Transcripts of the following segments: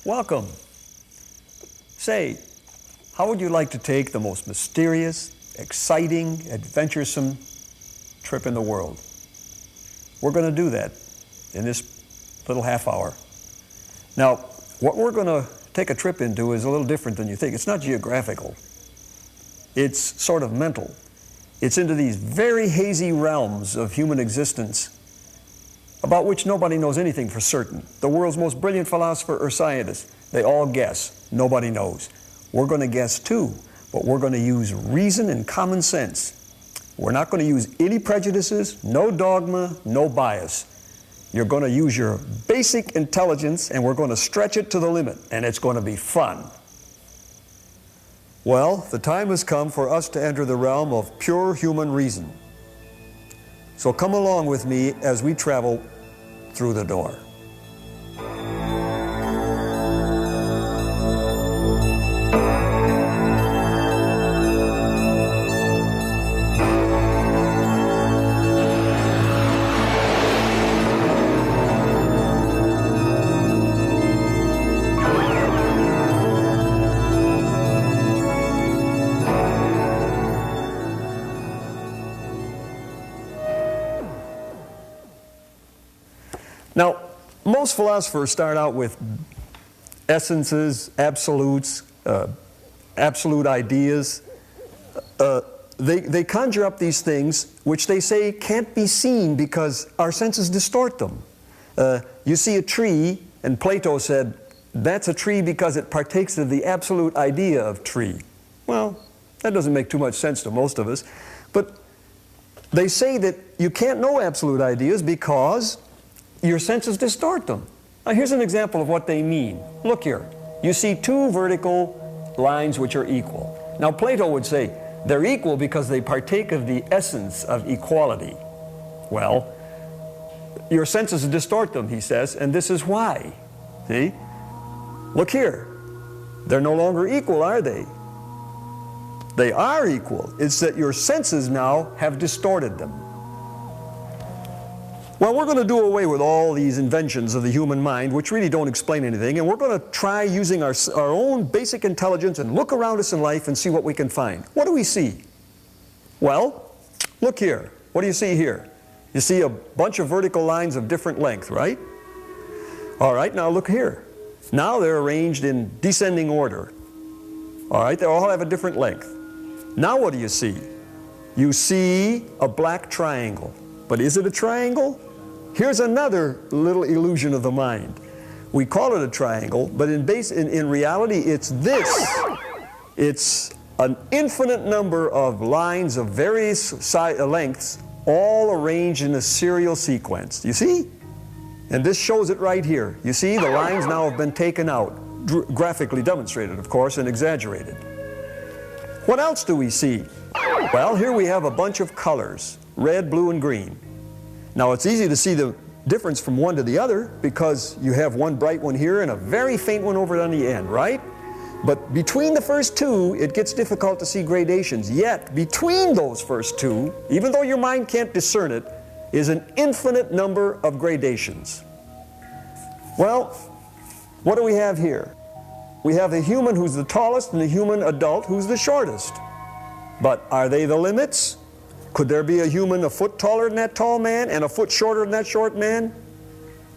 Welcome. Say, how would you like to take the most mysterious, exciting, adventuresome trip in the world? We're going to do that in this little half hour. Now, what we're going to take a trip into is a little different than you think. It's not geographical. It's sort of mental. It's into these very hazy realms of human existence about which nobody knows anything for certain. The world's most brilliant philosopher or scientist, they all guess. Nobody knows. We're going to guess too, but we're going to use reason and common sense. We're not going to use any prejudices, no dogma, no bias. You're going to use your basic intelligence and we're going to stretch it to the limit, and it's going to be fun. Well, the time has come for us to enter the realm of pure human reason. So come along with me as we travel through the door. Now, most philosophers start out with essences, absolutes, absolute ideas. They conjure up these things which they say can't be seen because our senses distort them. You see a tree, and Plato said, that's a tree because it partakes of the absolute idea of tree. Well, that doesn't make too much sense to most of us. But they say that you can't know absolute ideas because your senses distort them. Now here's an example of what they mean. Look here. You see two vertical lines which are equal. Now Plato would say they're equal because they partake of the essence of equality. Well, your senses distort them, he says, and this is why. See? Look here. They're no longer equal, are they? They are equal. It's that your senses now have distorted them. Well, we're going to do away with all these inventions of the human mind, which really don't explain anything, and we're going to try using our own basic intelligence and look around us in life and see what we can find. What do we see? Well, look here. What do you see here? You see a bunch of vertical lines of different length, right? All right, now look here. Now they're arranged in descending order. All right, they all have a different length. Now what do you see? You see a black triangle. But is it a triangle? Here's another little illusion of the mind. We call it a triangle, but in reality it's this. It's an infinite number of lines of various lengths, all arranged in a serial sequence. You see? And this shows it right here. You see, the lines now have been taken out, graphically demonstrated, of course, and exaggerated. What else do we see? Well, here we have a bunch of colors, red, blue, and green. Now, it's easy to see the difference from one to the other because you have one bright one here and a very faint one over on the end, right? But between the first two, it gets difficult to see gradations. Yet, between those first two, even though your mind can't discern it, is an infinite number of gradations. Well, what do we have here? We have the human who's the tallest and the human adult who's the shortest. But are they the limits? Could there be a human a foot taller than that tall man and a foot shorter than that short man?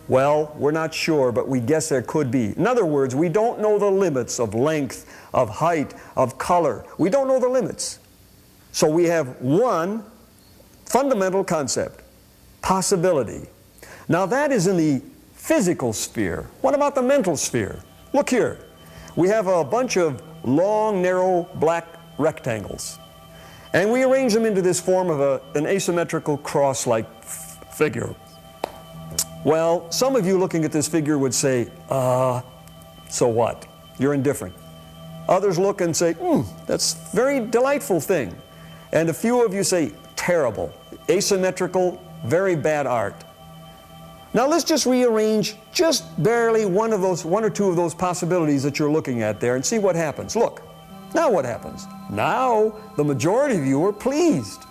Well, we're not sure, but we guess there could be. In other words, we don't know the limits of length, of height, of color. We don't know the limits. So we have one fundamental concept, possibility. Now that is in the physical sphere. What about the mental sphere? Look here. We have a bunch of long, narrow, black rectangles. And we arrange them into this form of an asymmetrical cross-like figure. Well, some of you looking at this figure would say, so what? You're indifferent. Others look and say, that's a very delightful thing. And a few of you say, terrible, asymmetrical, very bad art. Now let's just rearrange just barely one or two of those possibilities that you're looking at there and see what happens. Look. Now what happens? Now the majority of you are pleased.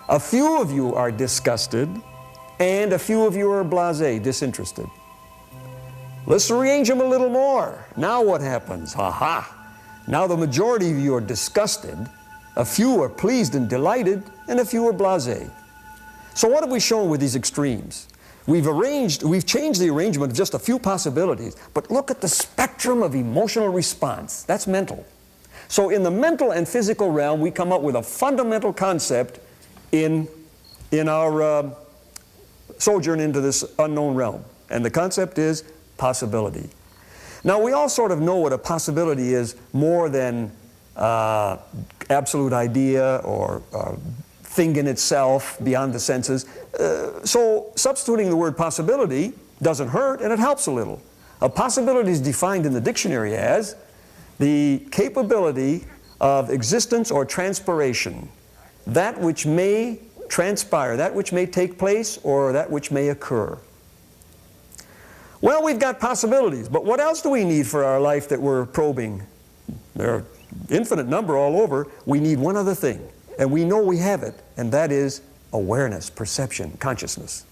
A few of you are disgusted, and a few of you are blasé, disinterested. Let's rearrange them a little more. Now what happens? Aha! Now the majority of you are disgusted, a few are pleased and delighted, and a few are blasé. So what have we shown with these extremes? We've changed the arrangement of just a few possibilities, but look at the spectrum of emotional response. That's mental. So in the mental and physical realm, we come up with a fundamental concept in our sojourn into this unknown realm. And the concept is possibility. Now we all sort of know what a possibility is more than absolute idea or thing in itself beyond the senses. So substituting the word possibility doesn't hurt, and it helps a little. A possibility is defined in the dictionary as the capability of existence or transpiration, that which may transpire, that which may take place, or that which may occur. Well, we've got possibilities, but what else do we need for our life that we're probing? There are infinite number all over. We need one other thing, and we know we have it, and that is awareness, perception, consciousness.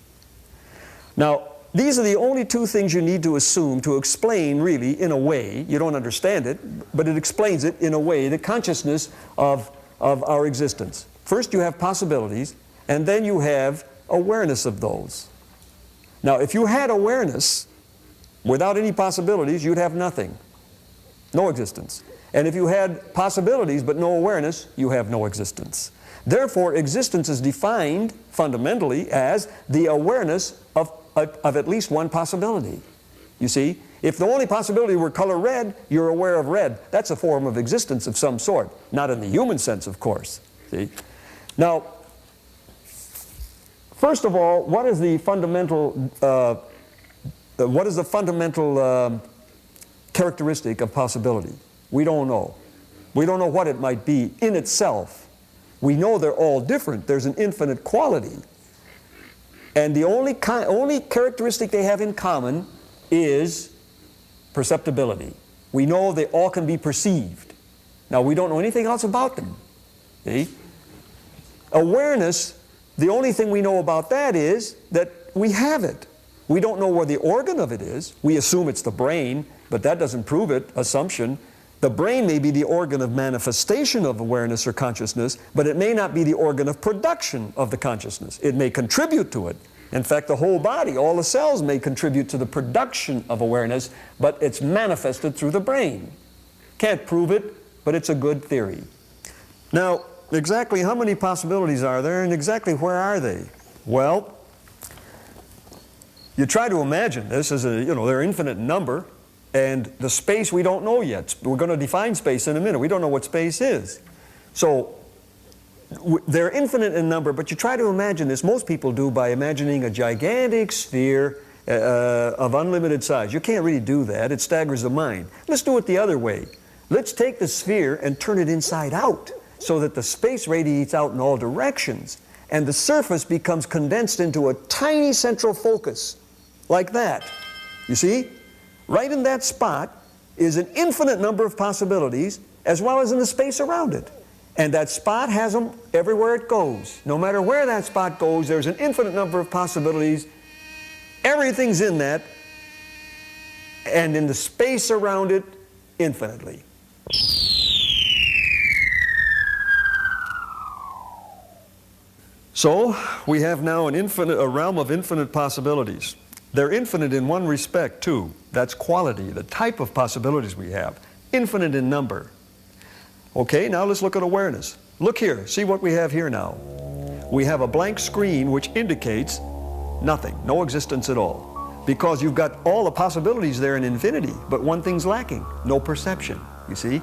Now, these are the only two things you need to assume to explain, really, in a way, you don't understand it, but it explains it in a way, the consciousness of our existence. First you have possibilities, and then you have awareness of those. Now, if you had awareness without any possibilities, you'd have nothing, no existence. And if you had possibilities but no awareness, you have no existence. Therefore, existence is defined fundamentally as the awareness of at least one possibility. You see, if the only possibility were color red, you're aware of red. That's a form of existence of some sort, not in the human sense, of course. See? Now, first of all, what is the fundamental characteristic of possibility? We don't know. We don't know what it might be in itself. We know they're all different. There's an infinite quality. And the only characteristic they have in common is perceptibility. We know they all can be perceived. Now, we don't know anything else about them. See? Awareness, the only thing we know about that is that we have it. We don't know where the organ of it is. We assume it's the brain, but that doesn't prove it, assumption. The brain may be the organ of manifestation of awareness or consciousness, but it may not be the organ of production of the consciousness. It may contribute to it. In fact, the whole body, all the cells may contribute to the production of awareness, but it's manifested through the brain. Can't prove it, but it's a good theory. Now, exactly how many possibilities are there, and exactly where are they? Well, you try to imagine this as they're infinite in number, and the space we don't know yet. We're going to define space in a minute. We don't know what space is. So they're infinite in number, but you try to imagine this. Most people do by imagining a gigantic sphere of unlimited size. You can't really do that. It staggers the mind. Let's do it the other way. Let's take the sphere and turn it inside out so that the space radiates out in all directions, and the surface becomes condensed into a tiny central focus, like that. You see? Right in that spot is an infinite number of possibilities, as well as in the space around it. And that spot has them everywhere it goes. No matter where that spot goes, there's an infinite number of possibilities. Everything's in that, and in the space around it, infinitely. So, we have now a realm of infinite possibilities. They're infinite in one respect, too. That's quality, the type of possibilities we have. Infinite in number. Okay, now let's look at awareness. Look here, see what we have here now. We have a blank screen which indicates nothing, no existence at all. Because you've got all the possibilities there in infinity, but one thing's lacking, no perception, you see?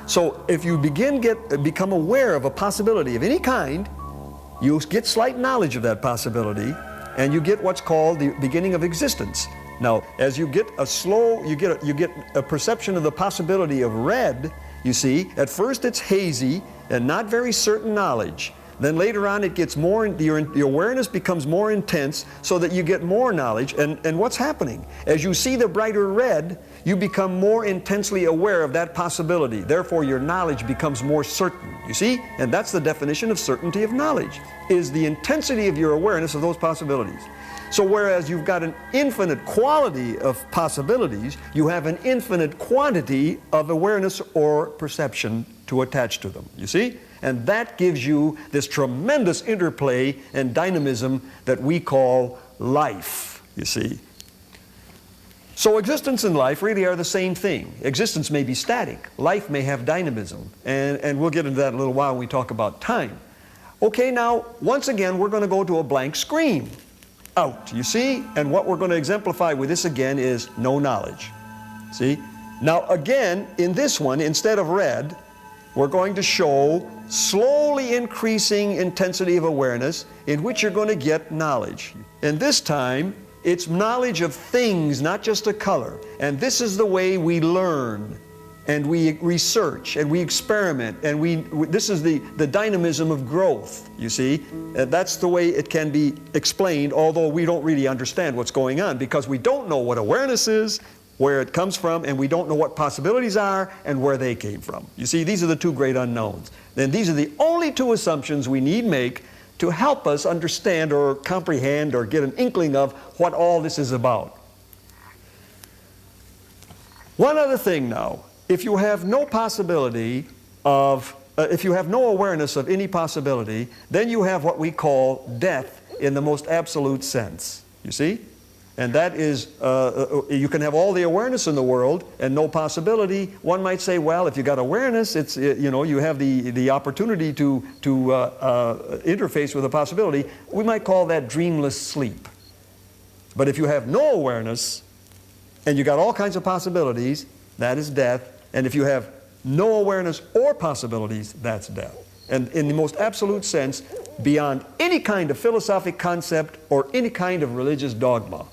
So if you become aware of a possibility of any kind, you get slight knowledge of that possibility, and you get what's called the beginning of existence. Now, as you get you get a perception of the possibility of red. You see, at first it's hazy and not very certain knowledge. Then later on it gets more, your awareness becomes more intense so that you get more knowledge. And what's happening? As you see the brighter red, you become more intensely aware of that possibility. Therefore, your knowledge becomes more certain. You see? And that's the definition of certainty of knowledge, is the intensity of your awareness of those possibilities. So whereas you've got an infinite quality of possibilities, you have an infinite quantity of awareness or perception to attach to them, you see? And that gives you this tremendous interplay and dynamism that we call life, you see? So existence and life really are the same thing. Existence may be static. Life may have dynamism. And we'll get into that in a little while when we talk about time. Okay, now, once again, we're going to go to a blank screen. Out, you see? And what we're going to exemplify with this again is no knowledge. See? Now, again, in this one, instead of red, we're going to show slowly increasing intensity of awareness in which you're going to get knowledge. And this time, it's knowledge of things, not just a color. And this is the way we learn, and we research, and we experiment, and this is the dynamism of growth, you see. That's the way it can be explained, although we don't really understand what's going on, because we don't know what awareness is, where it comes from, and we don't know what possibilities are, and where they came from. You see, these are the two great unknowns. And these are the only two assumptions we need make to help us understand or comprehend or get an inkling of what all this is about. One other thing now, if you have no possibility of, if you have no awareness of any possibility, then you have what we call death in the most absolute sense, you see? And that is, you can have all the awareness in the world and no possibility. One might say, well, if you got awareness, it's, you know, you have the opportunity to interface with a possibility. We might call that dreamless sleep. But if you have no awareness and you got all kinds of possibilities, that is death. And if you have no awareness or possibilities, that's death. And in the most absolute sense, beyond any kind of philosophic concept or any kind of religious dogma.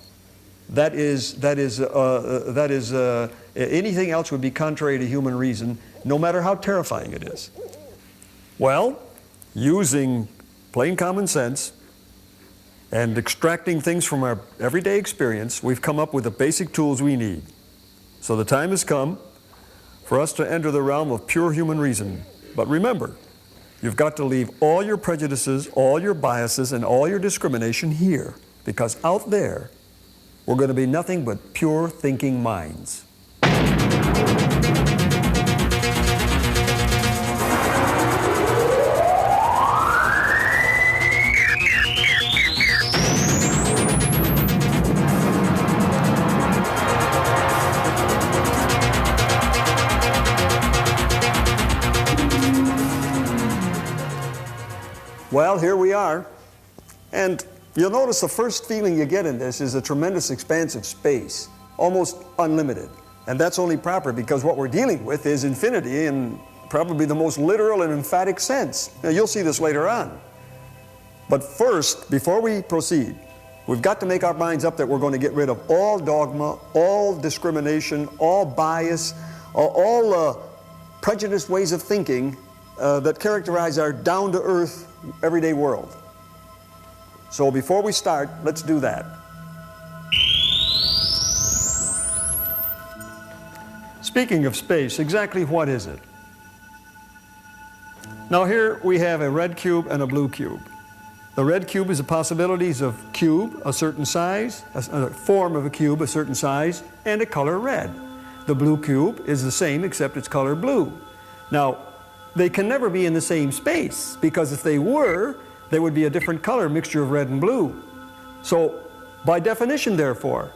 Anything else would be contrary to human reason, no matter how terrifying it is. Well, using plain common sense and extracting things from our everyday experience, we've come up with the basic tools we need. So the time has come for us to enter the realm of pure human reason. But remember, you've got to leave all your prejudices, all your biases, and all your discrimination here, because out there, we're going to be nothing but pure thinking minds. Well, here we are. And you'll notice the first feeling you get in this is a tremendous expanse of space, almost unlimited. And that's only proper because what we're dealing with is infinity in probably the most literal and emphatic sense. Now, you'll see this later on. But first, before we proceed, we've got to make our minds up that we're going to get rid of all dogma, all discrimination, all bias, all prejudiced ways of thinking that characterize our down-to-earth everyday world. So before we start, let's do that. Speaking of space, exactly what is it? Now here we have a red cube and a blue cube. The red cube is the possibilities of cube, a certain size, a form of a cube, a certain size, and a color red. The blue cube is the same except it's color blue. Now, they can never be in the same space, because if they were, they would be a different color, mixture of red and blue. So, by definition, therefore,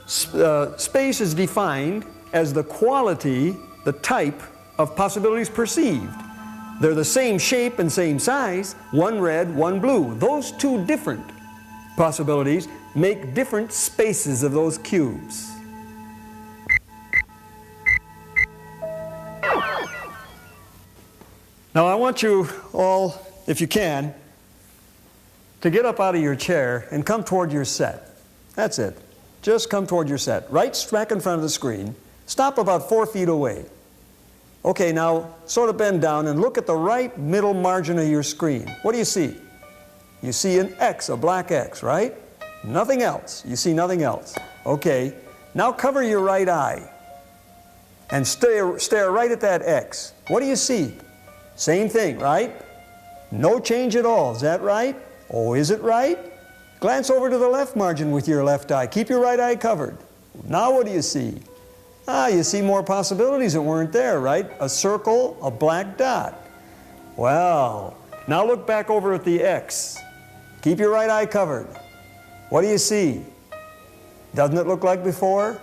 space is defined as the quality, the type of possibilities perceived. They're the same shape and same size, one red, one blue. Those two different possibilities make different spaces of those cubes. Now I want you all, if you can, to get up out of your chair and come toward your set. That's it. Just come toward your set. Right smack in front of the screen. Stop about 4 feet away. Okay, now sort of bend down and look at the right middle margin of your screen. What do you see? You see an X, a black X, right? Nothing else. You see nothing else. Okay, now cover your right eye and stare right at that X. What do you see? Same thing, right? No change at all. Is that right? Oh, is it right? Glance over to the left margin with your left eye. Keep your right eye covered. Now what do you see? You see more possibilities that weren't there, right? A circle, a black dot. Well, now look back over at the X. Keep your right eye covered. What do you see? Doesn't it look like before?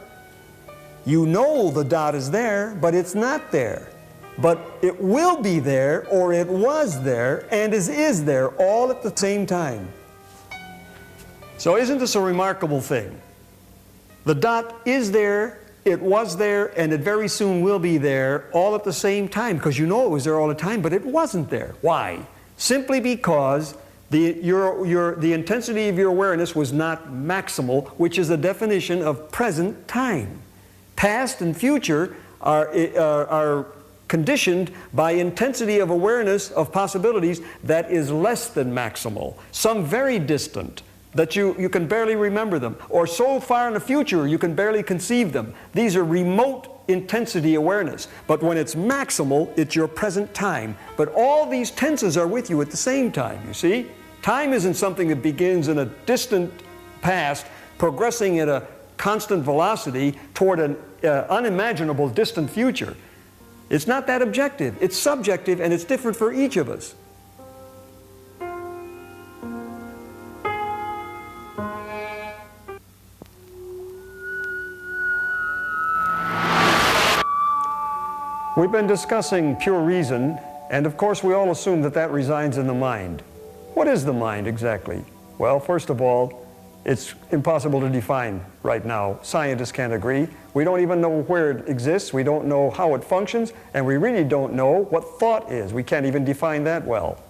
You know the dot is there, but it's not there. But it will be there, or it was there, and is there, all at the same time. So isn't this a remarkable thing? The dot is there, it was there, and it very soon will be there, all at the same time, because you know it was there all the time, but it wasn't there. Why? Simply because the intensity of your awareness was not maximal, which is a definition of present time. Past and future are conditioned by intensity of awareness of possibilities that is less than maximal. Some very distant, that you can barely remember them, or so far in the future you can barely conceive them. These are remote intensity awareness. But when it's maximal, it's your present time. But all these tenses are with you at the same time, you see? Time isn't something that begins in a distant past, progressing at a constant velocity toward an unimaginable distant future. It's not that objective. It's subjective, and it's different for each of us. We've been discussing pure reason, and of course we all assume that that resides in the mind. What is the mind exactly? Well, first of all, it's impossible to define right now. Scientists can't agree. We don't even know where it exists. We don't know how it functions, and we really don't know what thought is. We can't even define that well.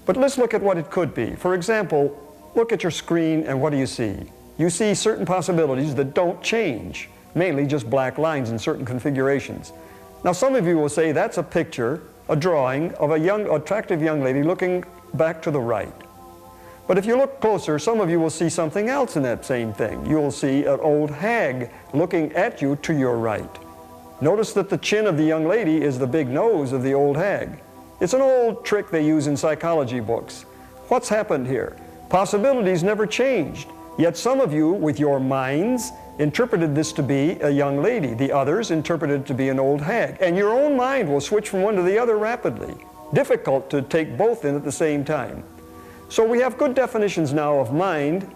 But let's look at what it could be. For example, look at your screen, and what do you see? You see certain possibilities that don't change, mainly just black lines in certain configurations. Now, some of you will say that's a picture, a drawing of a young, attractive young lady looking back to the right. But if you look closer, some of you will see something else in that same thing. You'll see an old hag looking at you to your right. Notice that the chin of the young lady is the big nose of the old hag. It's an old trick they use in psychology books. What's happened here? Possibilities never changed. Yet some of you, with your minds, interpreted this to be a young lady. The others interpreted it to be an old hag. And your own mind will switch from one to the other rapidly. Difficult to take both in at the same time. So we have good definitions now of mind.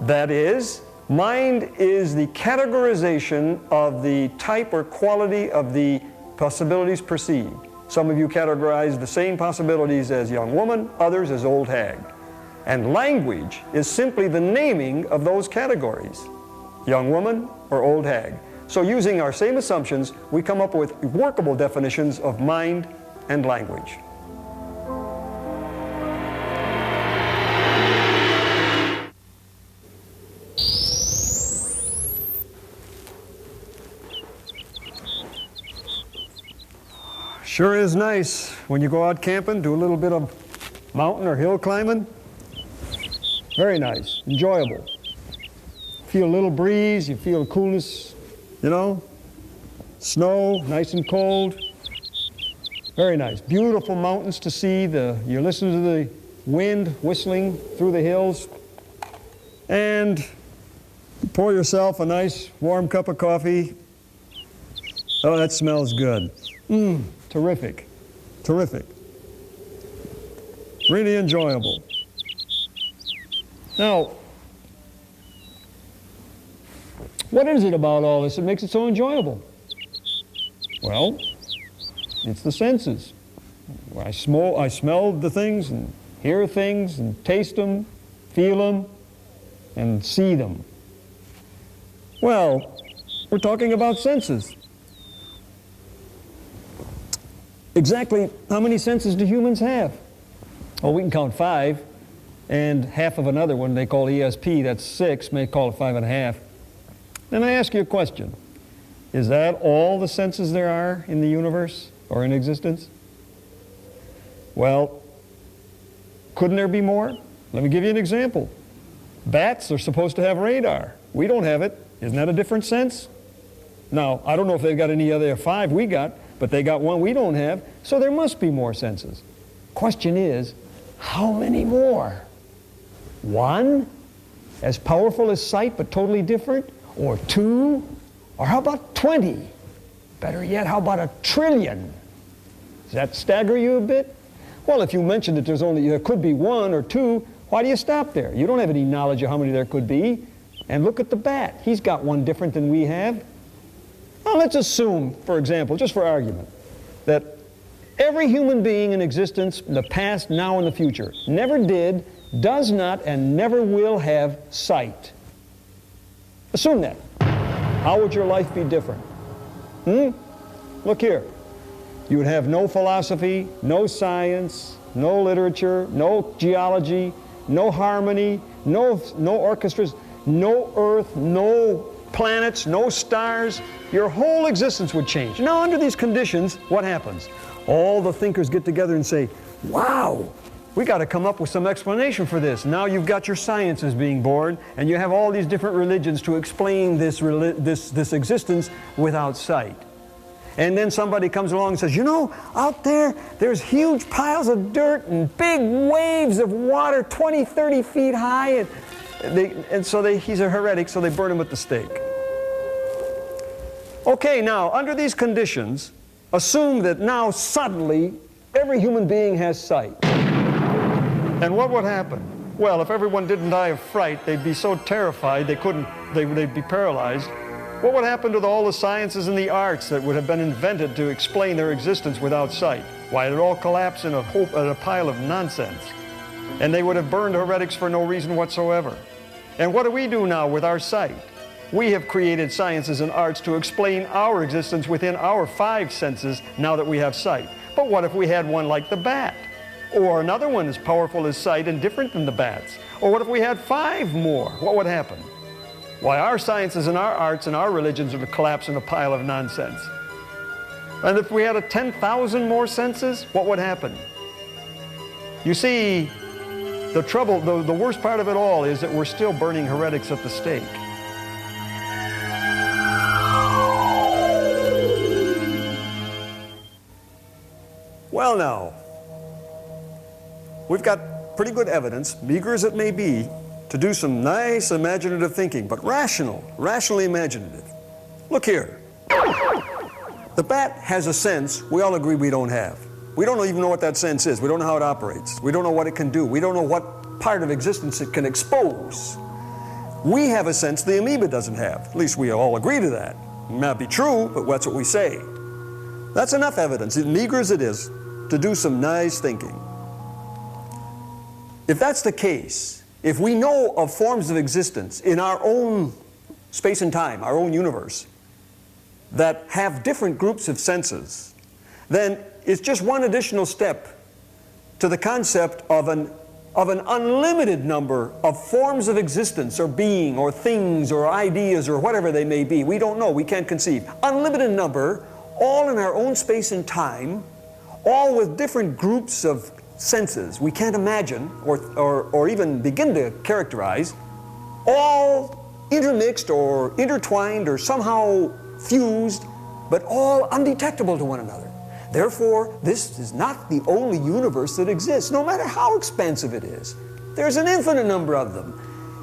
That is, mind is the categorization of the type or quality of the possibilities perceived. Some of you categorize the same possibilities as young woman, others as old hag. And language is simply the naming of those categories, young woman or old hag. So using our same assumptions, we come up with workable definitions of mind and language. Sure is nice when you go out camping, do a little bit of mountain or hill climbing. Very nice, enjoyable. Feel a little breeze, you feel coolness, you know, snow, nice and cold. Very nice. Beautiful mountains to see. You listen to the wind whistling through the hills. And pour yourself a nice warm cup of coffee. Oh, that smells good. Terrific. Terrific. Really enjoyable. Now, what is it about all this that makes it so enjoyable? Well, it's the senses. I smell the things and hear things and taste them, feel them, and see them. Well, we're talking about senses. Exactly how many senses do humans have? Well, we can count 5, and half of another one they call ESP, that's 6, may call it 5.5. Then I ask you a question. Is that all the senses there are in the universe or in existence? Well, couldn't there be more? Let me give you an example. Bats are supposed to have radar. We don't have it. Isn't that a different sense? Now, I don't know if they've got any other 5 we got, but they got one we don't have, so there must be more senses. Question is, how many more? 1, as powerful as sight but totally different? Or 2? Or how about 20? Better yet, how about 1 trillion? Does that stagger you a bit? Well, if you mentioned that there could be 1 or 2, why do you stop there? You don't have any knowledge of how many there could be. And look at the bat. He's got one different than we have. Now let's assume, for example, just for argument, that every human being in existence in the past, now, and the future never did, does not, and never will have sight. Assume that. How would your life be different? Look here. You would have no philosophy, no science, no literature, no geology, no harmony, no orchestras, no earth, no planets, no stars. Your whole existence would change. Now, under these conditions, what happens? All the thinkers get together and say, wow, we got to come up with some explanation for this. Now you've got your sciences being born, and you have all these different religions to explain this existence without sight. And then somebody comes along and says, you know, out there, there's huge piles of dirt and big waves of water 20, 30 feet high. He's a heretic, so they burn him at the stake. Okay, now, under these conditions, assume that now suddenly every human being has sight. And what would happen? Well, if everyone didn't die of fright, they'd be so terrified they'd be paralyzed. What would happen to all the sciences and the arts that would have been invented to explain their existence without sight? Why, it'd all collapse in a pile of nonsense. And they would have burned heretics for no reason whatsoever. And what do we do now with our sight? We have created sciences and arts to explain our existence within our 5 senses now that we have sight. But what if we had one like the bat? Or another one as powerful as sight and different than the bats? Or what if we had 5 more? What would happen? Why, our sciences and our arts and our religions would collapse in a pile of nonsense. And if we had 10,000 more senses, what would happen? You see, the trouble, the worst part of it all is that we're still burning heretics at the stake. Well now, we've got pretty good evidence, meager as it may be, to do some nice imaginative thinking, but rationally imaginative. Look here. The bat has a sense we all agree we don't have. We don't even know what that sense is. We don't know how it operates. We don't know what it can do. We don't know what part of existence it can expose. We have a sense the amoeba doesn't have. At least we all agree to that. It may not be true, but that's what we say. That's enough evidence, as meager as it is, to do some nice thinking. If that's the case, if we know of forms of existence in our own space and time, our own universe, that have different groups of senses, then it's just one additional step to the concept of an unlimited number of forms of existence or being or things or ideas or whatever they may be. We don't know, we can't conceive. Unlimited number, all in our own space and time, all with different groups of senses we can't imagine or even begin to characterize, all intermixed or intertwined or somehow fused, but all undetectable to one another. Therefore, this is not the only universe that exists, no matter how expansive it is. There's an infinite number of them.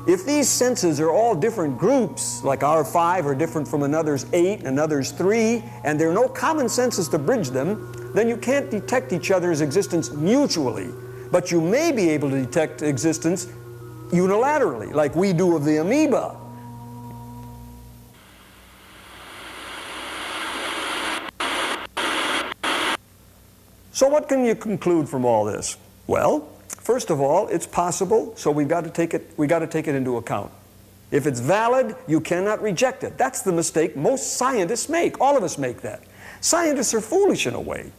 If these senses are all different groups, like our 5 are different from another's 8 and another's 3, and there are no common senses to bridge them, then you can't detect each other's existence mutually, but you may be able to detect existence unilaterally, like we do of the amoeba. So what can you conclude from all this? Well, first of all, it's possible, so we got to take it into account. If it's valid, you cannot reject it. That's the mistake most scientists make. All of us make that. Scientists are foolish in a way.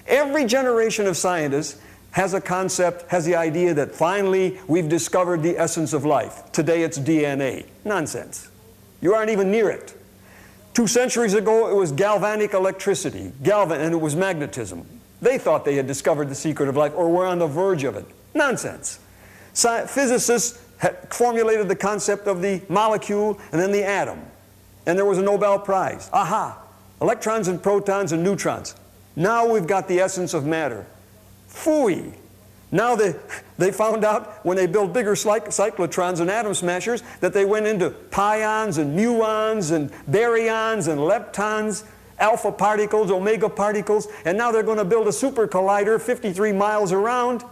Every generation of scientists has a concept, has the idea that finally we've discovered the essence of life. Today it's DNA. Nonsense. You aren't even near it. 2 centuries ago it was galvanic electricity, and it was magnetism. They thought they had discovered the secret of life, or were on the verge of it. Nonsense. Physicists had formulated the concept of the molecule and then the atom. And there was a Nobel Prize. Aha! Electrons and protons and neutrons. Now we've got the essence of matter. Phooey! Now they found out when they built bigger cyclotrons and atom smashers that they went into pions and muons and baryons and leptons, alpha particles, omega particles, and now they're going to build a super collider 53 miles around,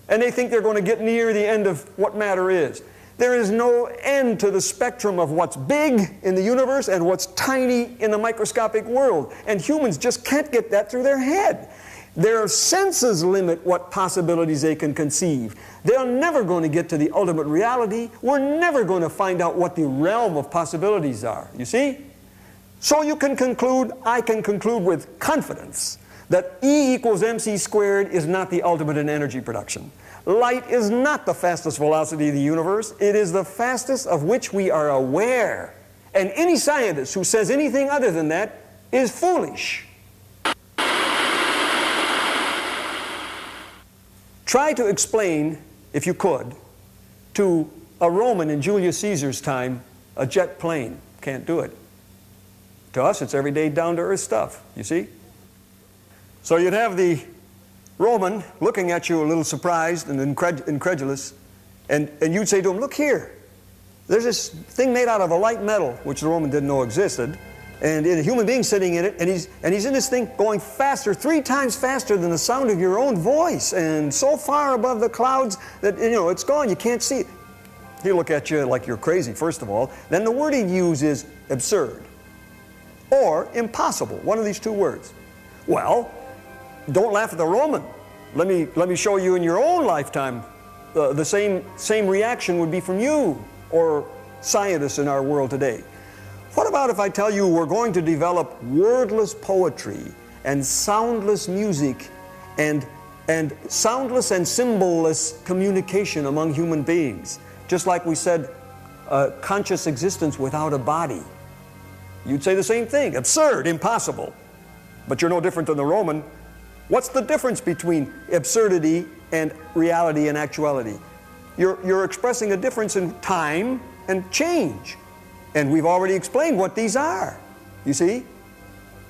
and they think they're going to get near the end of what matter is. There is no end to the spectrum of what's big in the universe and what's tiny in the microscopic world, and humans just can't get that through their head. Their senses limit what possibilities they can conceive. They're never going to get to the ultimate reality. We're never going to find out what the realm of possibilities are. You see? So you can conclude, I can conclude with confidence, that E equals mc squared is not the ultimate in energy production. Light is not the fastest velocity of the universe. It is the fastest of which we are aware. And any scientist who says anything other than that is foolish. Try to explain, if you could, to a Roman in Julius Caesar's time, a jet plane. Can't do it. To us, it's everyday down-to-earth stuff, you see? So you'd have the Roman looking at you a little surprised and incredulous, and you'd say to him, look here, there's this thing made out of a light metal, which the Roman didn't know existed, and a human being sitting in it, and he's in this thing going faster, 3 times faster than the sound of your own voice, and so far above the clouds that, you know, it's gone, you can't see it. He'll look at you like you're crazy, first of all. Then the word he'd use is absurd or impossible, one of these 2 words. Well, don't laugh at the Roman. Let me show you in your own lifetime the same reaction would be from you or scientists in our world today. What about if I tell you we're going to develop wordless poetry and soundless music and soundless and symbolless communication among human beings? Just like we said, conscious existence without a body. You'd say the same thing. Absurd, impossible. But you're no different than the Roman. What's the difference between absurdity and reality and actuality? You're expressing a difference in time and change. And we've already explained what these are. You see?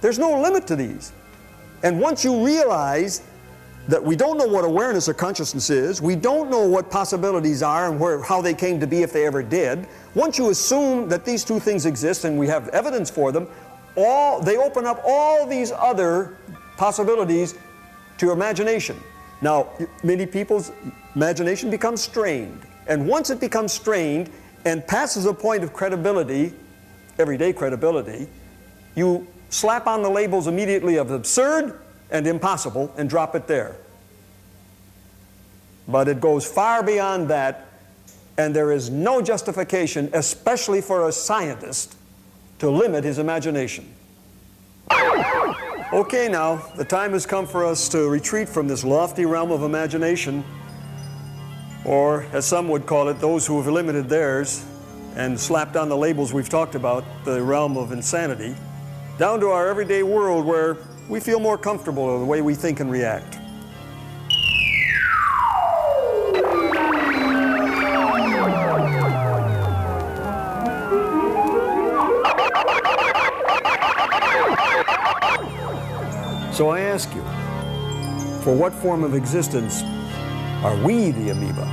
There's no limit to these. And once you realize that we don't know what awareness or consciousness is, we don't know what possibilities are and how they came to be if they ever did, once you assume that these 2 things exist and we have evidence for them, they open up all these other possibilities to your imagination. Now, many people's imagination becomes strained. And once it becomes strained and passes a point of credibility, everyday credibility, you slap on the labels immediately of absurd and impossible and drop it there. But it goes far beyond that, and there is no justification, especially for a scientist, to limit his imagination. Okay, now, the time has come for us to retreat from this lofty realm of imagination, or as some would call it, those who have limited theirs and slapped on the labels we've talked about, the realm of insanity, down to our everyday world where we feel more comfortable in the way we think and react. So I ask you, for what form of existence are we the amoeba?